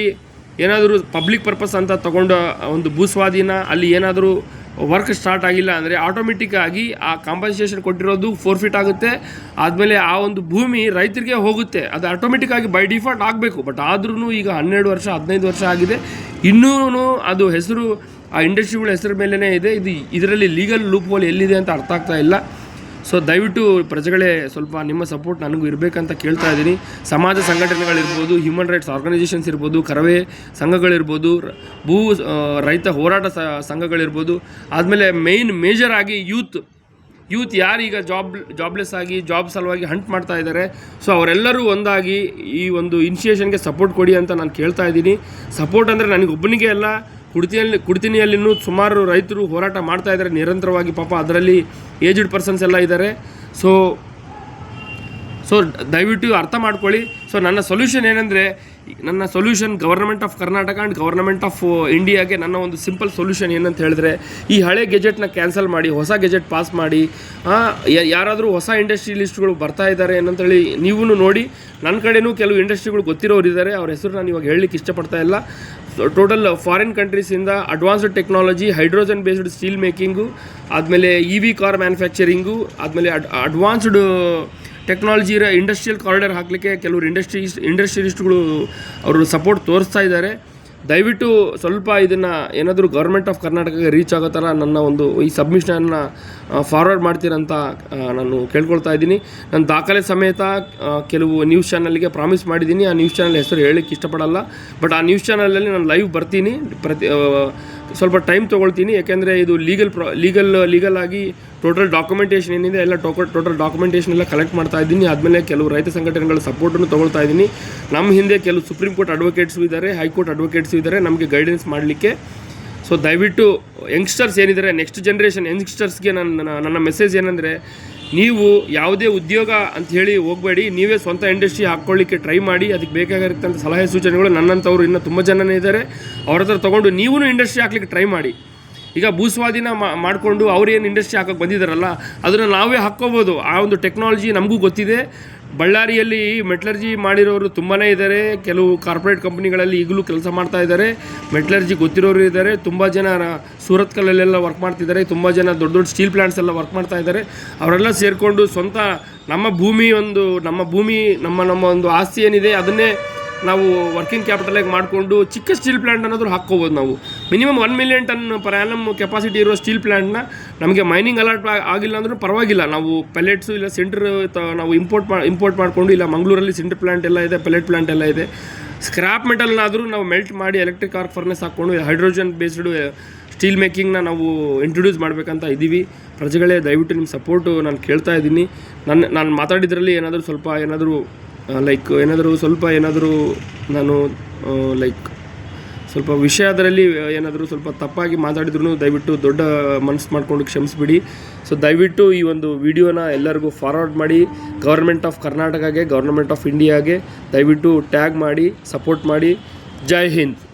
S1: ಏನಾದರೂ ಪಬ್ಲಿಕ್ ಪರ್ಪಸ್ ಅಂತ ತೊಗೊಂಡು ಒಂದು ಭೂಸ್ವಾಧೀನ ಅಲ್ಲಿ ಏನಾದರೂ ವರ್ಕ್ ಸ್ಟಾರ್ಟ್ ಆಗಿಲ್ಲ ಅಂದರೆ ಆಟೋಮೆಟಿಕ್ಕಾಗಿ ಆ ಕಾಂಪನ್ಸೇಷನ್ ಕೊಟ್ಟಿರೋದು ಫೋರ್ಫಿಟ್ ಆಗುತ್ತೆ. ಆದಮೇಲೆ ಆ ಒಂದು ಭೂಮಿ ರೈತರಿಗೆ ಹೋಗುತ್ತೆ. ಅದು ಆಟೋಮೆಟಿಕ್ಕಾಗಿ ಬೈ ಡಿಫಾಲ್ಟ್ ಆಗಬೇಕು. ಬಟ್ ಆದ್ರೂ ಈಗ 12 ವರ್ಷ 15 ವರ್ಷ ಆಗಿದೆ. ಇನ್ನೂ ಅದು ಹೆಸರು ಆ ಇಂಡಸ್ಟ್ರಿಗಳ ಹೆಸರು ಮೇಲೇ ಇದೆ. ಇದರಲ್ಲಿ ಲೀಗಲ್ ಲೂಪ್ ಹೋಲ್ ಎಲ್ಲಿದೆ ಅಂತ ಅರ್ಥ ಆಗ್ತಾ ಇಲ್ಲ. ಸೊ ದಯವಿಟ್ಟು ಪ್ರಜೆಗಳೇ, ಸ್ವಲ್ಪ ನಿಮ್ಮ ಸಪೋರ್ಟ್ ನನಗೂ ಇರಬೇಕಂತ ಕೇಳ್ತಾ ಇದ್ದೀನಿ. ಸಮಾಜ ಸಂಘಟನೆಗಳಿರ್ಬೋದು, ಹ್ಯೂಮನ್ ರೈಟ್ಸ್ ಆರ್ಗನೈಸೇಷನ್ಸ್ ಇರ್ಬೋದು, ಕರವೇ ಸಂಘಗಳಿರ್ಬೋದು, ರೈತ ಹೋರಾಟ ಸಂಘಗಳಿರ್ಬೋದು, ಆದಮೇಲೆ ಮೇಜರ್ ಆಗಿ ಯೂತ್ ಯಾರೀಗ ಜಾಬ್ಲೆಸ್ ಆಗಿ ಜಾಬ್ ಸಲುವಾಗಿ ಹಂಟ್ ಮಾಡ್ತಾ ಇದ್ದಾರೆ, ಸೊ ಅವರೆಲ್ಲರೂ ಒಂದಾಗಿ ಈ ಒಂದು ಇನಿಷಿಯೇಷನ್ಗೆ ಸಪೋರ್ಟ್ ಕೊಡಿ ಅಂತ ನಾನು ಕೇಳ್ತಾ ಇದ್ದೀನಿ. ಸಪೋರ್ಟ್ ಅಂದರೆ ನನಗೊಬ್ಬನಿಗೆ ಅಲ್ಲ, ಕುಡ್ತಿನಿಯಲ್ಲಿನೂ ಸುಮಾರು ರೈತರು ಹೋರಾಟ ಮಾಡ್ತಾ ಇದ್ದಾರೆ ನಿರಂತರವಾಗಿ. ಪಾಪ ಅದರಲ್ಲಿ ಏಜ್ಡ್ ಪರ್ಸನ್ಸ್ ಎಲ್ಲ ಇದ್ದಾರೆ. ಸೊ ದಯವಿಟ್ಟು ಅರ್ಥ ಮಾಡ್ಕೊಳ್ಳಿ. ಸೊ ನನ್ನ ಸೊಲ್ಯೂಷನ್ ಏನಂದರೆ, ನನ್ನ solution government of Karnataka and government of ಇಂಡಿಯಾಗೆ ನನ್ನ ಒಂದು ಸಿಂಪಲ್ ಸೊಲ್ಯೂಷನ್ ಏನಂತ ಹೇಳಿದ್ರೆ, ಈ ಹಳೆ ಗೆಜೆಟ್ನ ಕ್ಯಾನ್ಸಲ್ ಮಾಡಿ ಹೊಸ ಗೆಜೆಟ್ ಪಾಸ್ ಮಾಡಿ. ಯಾರಾದರೂ ಹೊಸ ಇಂಡಸ್ಟ್ರಿಯಲಿಸ್ಟ್ಗಳು ಬರ್ತಾ ಇದ್ದಾರೆ ಏನಂತೇಳಿ ನೀವು ನೋಡಿ. ನನ್ನ ಕಡೆಯೂ ಕೆಲವು ಇಂಡಸ್ಟ್ರಿಗಳು ಗೊತ್ತಿರೋರು ಇದ್ದಾರೆ, ಅವ್ರ ಹೆಸರು ನಾನು ಇವಾಗ ಹೇಳಲಿಕ್ಕೆ ಇಷ್ಟಪಡ್ತಾ ಇಲ್ಲ. ಟೋಟಲ್ ಫಾರಿನ್ ಕಂಟ್ರೀಸಿಂದ advanced technology, hydrogen based steel making, ಆದಮೇಲೆ EV ಕಾರ್ ಮ್ಯಾನುಫ್ಯಾಕ್ಚರಿಂಗು, ಆದಮೇಲೆ ಅಡ್ವಾನ್ಸ್ಡ್ ಟೆಕ್ನಾಲಜಿ ಇರೋ ಇಂಡಸ್ಟ್ರಿಯಲ್ ಕಾರಿಡಾರ್ ಹಾಕಲಿಕ್ಕೆ ಕೆಲವರು ಇಂಡಸ್ಟ್ರಿಯಲಿಸ್ಟ್ಗಳು ಅವರು ಸಪೋರ್ಟ್ ತೋರಿಸ್ತಾ ಇದ್ದಾರೆ. ದಯವಿಟ್ಟು ಸ್ವಲ್ಪ ಇದನ್ನು ಏನಾದರೂ ಗೌರ್ಮೆಂಟ್ ಆಫ್ ಕರ್ನಾಟಕಕ್ಕೆ ರೀಚ್ ಆಗೋ ಥರ ನನ್ನ ಒಂದು ಈ ಸಬ್ಮಿಷನನ್ನು ಫಾರ್ವರ್ಡ್ ಮಾಡ್ತೀರಂತ ನಾನು ಕೇಳ್ಕೊಳ್ತಾ ಇದ್ದೀನಿ. ನಾನು ದಾಖಲೆ ಸಮೇತ ಕೆಲವು ನ್ಯೂಸ್ ಚಾನಲ್ಗೆ ಪ್ರಾಮಿಸ್ ಮಾಡಿದ್ದೀನಿ. ಆ ನ್ಯೂಸ್ ಚಾನಲ್ ಹೆಸರು ಹೇಳೋಕ್ಕೆ ಇಷ್ಟಪಡಲ್ಲ. ಬಟ್ ಆ ನ್ಯೂಸ್ ಚಾನಲಲ್ಲಿ ನಾನು ಲೈವ್ ಬರ್ತೀನಿ. ಸ್ವಲ್ಪ ಟೈಮ್ ತೊಗೊಳ್ತೀನಿ, ಯಾಕೆಂದರೆ ಇದು ಲೀಗಲ್ ಆಗಿ ಟೋಟಲ್ ಡಾಕ್ಯುಮೆಂಟೇಷನ್ ಏನಿದೆ ಎಲ್ಲ ಟೋಟಲ್ ಡಾಕ್ಯುಮೆಂಟೇಷನ್ ಎಲ್ಲ ಕಲೆಕ್ಟ್ ಮಾಡ್ತಾ ಇದ್ದೀನಿ. ಆದಮೇಲೆ ಕೆಲವು ರೈತ ಸಂಘಟನೆಗಳ ಸಪೋರ್ಟನ್ನು ತೊಗೊಳ್ತಾ ಇದ್ದೀನಿ. ನಮ್ಮ ಹಿಂದೆ ಕೆಲವು ಸುಪ್ರೀಂ ಕೋರ್ಟ್ ಅಡ್ವೊಕೇಟ್ಸು ಇದ್ದಾರೆ, ಹೈಕೋರ್ಟ್ ಅಡ್ವೊಕೇಟ್ಸು ಇದ್ದಾರೆ ನಮಗೆ ಗೈಡೆನ್ಸ್ ಮಾಡಲಿಕ್ಕೆ. ಸೊ ದಯವಿಟ್ಟು ಯಂಗ್ಸ್ಟರ್ಸ್ ಏನಿದ್ದಾರೆ, ನೆಕ್ಸ್ಟ್ ಜನ್ರೇಷನ್ ಯಂಗ್ಸ್ಟರ್ಸ್ಗೆ ನನ್ನ ಮೆಸೇಜ್ ಏನಂದರೆ, ನೀವು ಯಾವುದೇ ಉದ್ಯೋಗ ಅಂತ ಹೇಳಿ ಹೋಗಬೇಡಿ. ನೀವೇ ಸ್ವಂತ ಇಂಡಸ್ಟ್ರಿ ಹಾಕ್ಕೊಳ್ಳಿಕ್ಕೆ ಟ್ರೈ ಮಾಡಿ. ಅದಕ್ಕೆ ಬೇಕಾಗಿರ್ತಂಥ ಸಲಹೆ ಸೂಚನೆಗಳು ನನ್ನಂಥವ್ರು ಇನ್ನೂ ತುಂಬ ಜನನೇ ಇದ್ದಾರೆ, ಅವ್ರ ಹತ್ರ ತೊಗೊಂಡು ನೀವೂ ಇಂಡಸ್ಟ್ರಿ ಹಾಕ್ಲಿಕ್ಕೆ ಟ್ರೈ ಮಾಡಿ. ಈಗ ಭೂಸ್ವಾಧೀನ ಮಾಡಿಕೊಂಡು ಅವ್ರೇನು ಇಂಡಸ್ಟ್ರಿ ಹಾಕೋಕ್ಕೆ ಬಂದಿದ್ದಾರಲ್ಲ, ಅದನ್ನು ನಾವೇ ಹಾಕ್ಕೋಬೋದು. ಆ ಒಂದು ಟೆಕ್ನಾಲಜಿ ನಮಗೂ ಗೊತ್ತಿದೆ. ಬಳ್ಳಾರಿಯಲ್ಲಿ ಮೆಟ್ಲರ್ಜಿ ಮಾಡಿರೋರು ತುಂಬಾ ಇದ್ದಾರೆ. ಕೆಲವು ಕಾರ್ಪೊರೇಟ್ ಕಂಪ್ನಿಗಳಲ್ಲಿ ಈಗಲೂ ಕೆಲಸ ಮಾಡ್ತಾ ಇದ್ದಾರೆ. ಮೆಟ್ಲರ್ಜಿ ಗೊತ್ತಿರೋರು ಇದ್ದಾರೆ. ತುಂಬ ಜನ ಸೂರತ್ಕಲ್ಲಲ್ಲೆಲ್ಲ ವರ್ಕ್ ಮಾಡ್ತಿದ್ದಾರೆ. ತುಂಬ ಜನ ದೊಡ್ಡ ದೊಡ್ಡ ಸ್ಟೀಲ್ ಪ್ಲ್ಯಾಂಟ್ಸ್ ಎಲ್ಲ ವರ್ಕ್ ಮಾಡ್ತಾ ಇದ್ದಾರೆ. ಅವರೆಲ್ಲ ಸೇರಿಕೊಂಡು ಸ್ವಂತ ನಮ್ಮ ಭೂಮಿ ನಮ್ಮ ಒಂದು ಆಸ್ತಿ ಏನಿದೆ ಅದನ್ನೇ ನಾವು ವರ್ಕಿಂಗ್ ಕ್ಯಾಪಿಟಲಾಗಿ ಮಾಡಿಕೊಂಡು ಚಿಕ್ಕ ಸ್ಟೀಲ್ ಪ್ಲ್ಯಾಂಟ್ ಅನ್ನೋದು ಹಾಕ್ಕೋಬೋದು. ನಾವು minimum 1 million ton per annum capacity ಇರೋ ಸ್ಟೀಲ್ ಪ್ಲ್ಯಾಂಟ್ನ ನಮಗೆ ಮೈನಿಂಗ್ ಅಲರ್ಟ್ ಆಗಿಲ್ಲ ಅಂದರೂ ಪರವಾಗಿಲ್ಲ, ನಾವು ಪೆಲೆಟ್ಸು ಇಲ್ಲ ಸಿಂಟರ್ ನಾವು ಇಂಪೋರ್ಟ್ ಮಾಡಿಕೊಂಡು, ಇಲ್ಲ ಮಂಗಳೂರಲ್ಲಿ ಸಿಂಟರ್ ಪ್ಲ್ಯಾಂಟ್ ಎಲ್ಲ ಇದೆ, ಪೆಲೆಟ್ ಪ್ಲ್ಯಾಂಟ್ ಎಲ್ಲ ಇದೆ. ಸ್ಕ್ರ್ಯಾಪ್ ಮೆಟಲ್ನಾದರೂ ನಾವು ಮೆಲ್ಟ್ ಮಾಡಿ ಎಲೆಕ್ಟ್ರಿಕ್ ಆರ್ಕ್ ಫರ್ನೆಸ್ ಹಾಕ್ಕೊಂಡು ಹೈಡ್ರೋಜನ್ ಬೇಸ್ಡ್ ಸ್ಟೀಲ್ ಮೇಕಿಂಗ್ನ ನಾವು ಇಂಟ್ರೊಡ್ಯೂಸ್ ಮಾಡಬೇಕಂತ ಇದ್ದೀವಿ. ಪ್ರಜೆಗಳೇ, ದಯವಿಟ್ಟು ನಿಮ್ಮ ಸಪೋರ್ಟು ನಾನು ಕೇಳ್ತಾ ಇದ್ದೀನಿ. ನಾನು ಮಾತಾಡಿದ್ರಲ್ಲಿ ಏನಾದರೂ ನಾನು ಸ್ವಲ್ಪ ವಿಷಯ ಅದರಲ್ಲಿ ಏನಾದರೂ ಸ್ವಲ್ಪ ತಪ್ಪಾಗಿ ಮಾತಾಡಿದ್ರು ದಯವಿಟ್ಟು ದೊಡ್ಡ ಮನಸ್ಸು ಮಾಡಿಕೊಂಡು ಕ್ಷಮಿಸಿಬಿಡಿ. ಸೊ ದಯವಿಟ್ಟು ಈ ಒಂದು ವಿಡಿಯೋನ ಎಲ್ಲರಿಗೂ ಫಾರ್ವರ್ಡ್ ಮಾಡಿ. ಗೌರ್ಮೆಂಟ್ ಆಫ್ ಕರ್ನಾಟಕಗೆ, ಗೌರ್ಮೆಂಟ್ ಆಫ್ ಇಂಡಿಯಾಗೆ ದಯವಿಟ್ಟು ಟ್ಯಾಗ್ ಮಾಡಿ, ಸಪೋರ್ಟ್ ಮಾಡಿ. ಜೈ ಹಿಂದ್.